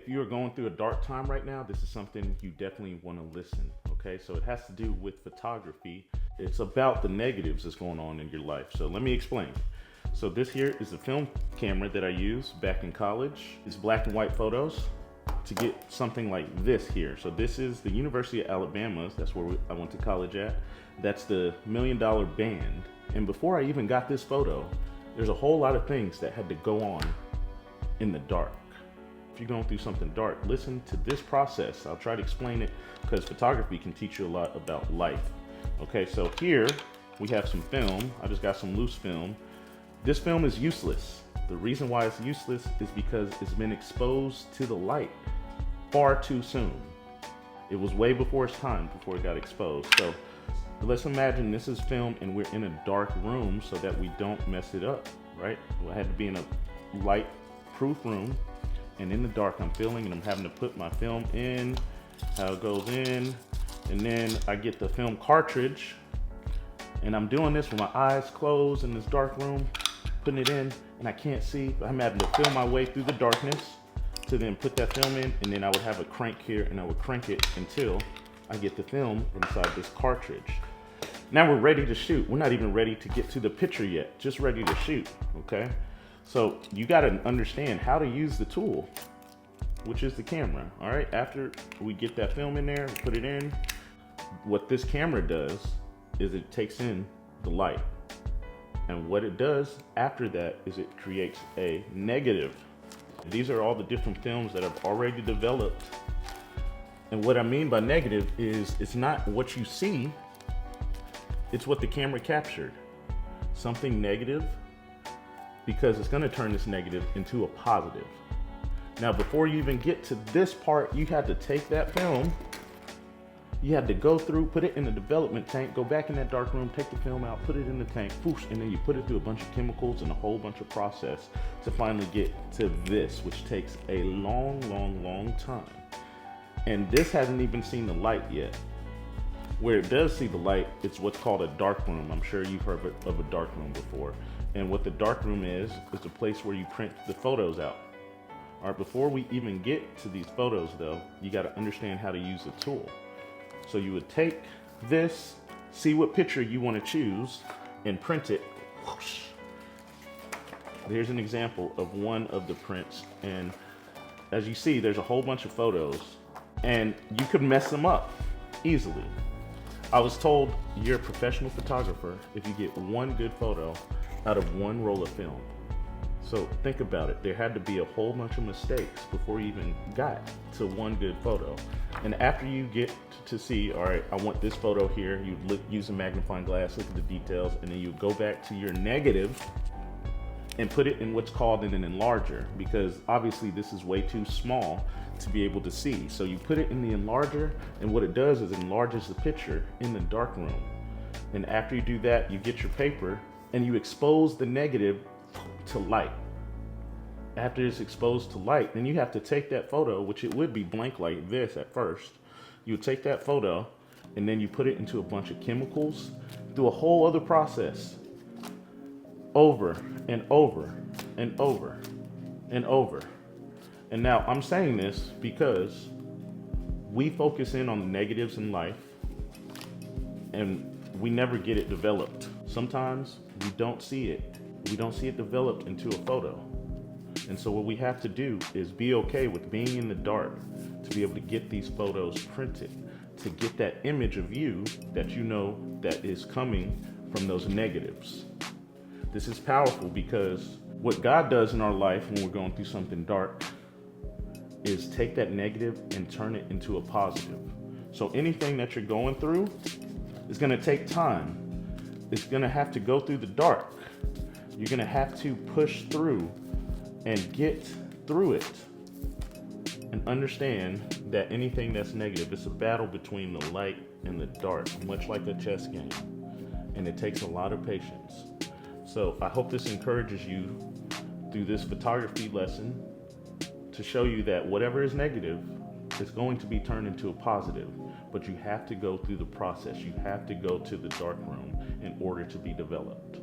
If you are going through a dark time right now, this is something you definitely want to listen. Okay, so it has to do with photography. It's about the negatives that's going on in your life. So let me explain. So this here is a film camera that I used back in college. It's black and white photos to get something like this here. So this is the University of Alabama. That's where I went to college at. That's the $1 Million Band. And before I even got this photo, there's a whole lot of things that had to go on in the dark. If you're going through something dark, listen to this process. I'll try to explain it because photography can teach you a lot about life. Okay, so here we have some film. I just got some loose film. This film is useless. The reason why it's useless is because it's been exposed to the light far too soon. It was way before its time before it got exposed. So let's imagine this is film and we're in a dark room so that we don't mess it up, right? I had to be in a light-proof room, and in the dark I'm filming and I'm having to put my film in, how it goes in, and then I get the film cartridge, and I'm doing this with my eyes closed in this dark room, putting it in, and I can't see, but I'm having to feel my way through the darkness to then put that film in, and then I would have a crank here and I would crank it until I get the film inside this cartridge. Now we're ready to shoot. We're not even ready to get to the picture yet, just ready to shoot, okay? So you gotta understand how to use the tool, which is the camera, all right? After we get that film in there, put it in, what this camera does is it takes in the light. And what it does after that is it creates a negative. These are all the different films that I've already developed. And what I mean by negative is it's not what you see, it's what the camera captured. Something negative, because it's gonna turn this negative into a positive. Now, before you even get to this part, you had to take that film, you had to go through, put it in the development tank, go back in that dark room, take the film out, put it in the tank, whoosh, and then you put it through a bunch of chemicals and a whole bunch of process to finally get to this, which takes a long, long, long time. And this hasn't even seen the light yet. Where it does see the light, it's what's called a dark room. I'm sure you've heard of a dark room before. And what the dark room is the place where you print the photos out. All right, before we even get to these photos though, you gotta understand how to use the tool. So you would take this, see what picture you wanna choose, and print it. Whoosh. There's an example of one of the prints. And as you see, there's a whole bunch of photos and you could mess them up easily. I was told you're a professional photographer if you get one good photo out of one roll of film. So think about it. There had to be a whole bunch of mistakes before you even got to one good photo. And after you get to see, all right, I want this photo here, you use a magnifying glass, look at the details, and then you go back to your negative and put it in what's called an enlarger, because obviously this is way too small to be able to see. So you put it in the enlarger, and what it does is it enlarges the picture in the dark room. And after you do that, you get your paper and you expose the negative to light. After it's exposed to light, then you have to take that photo, which it would be blank like this at first. You take that photo and then you put it into a bunch of chemicals, do a whole other process over and over and over and over. And now I'm saying this because we focus in on the negatives in life and we never get it developed. Sometimes we don't see it. We don't see it developed into a photo. And so what we have to do is be okay with being in the dark to be able to get these photos printed, to get that image of you that you know that is coming from those negatives. This is powerful because what God does in our life when we're going through something dark is take that negative and turn it into a positive. So anything that you're going through is gonna take time. It's gonna have to go through the dark. You're gonna have to push through and get through it and understand that anything that's negative, it's a battle between the light and the dark, much like a chess game. And it takes a lot of patience. So I hope this encourages you through this photography lesson to show you that whatever is negative is going to be turned into a positive, but you have to go through the process. You have to go to the dark room in order to be developed.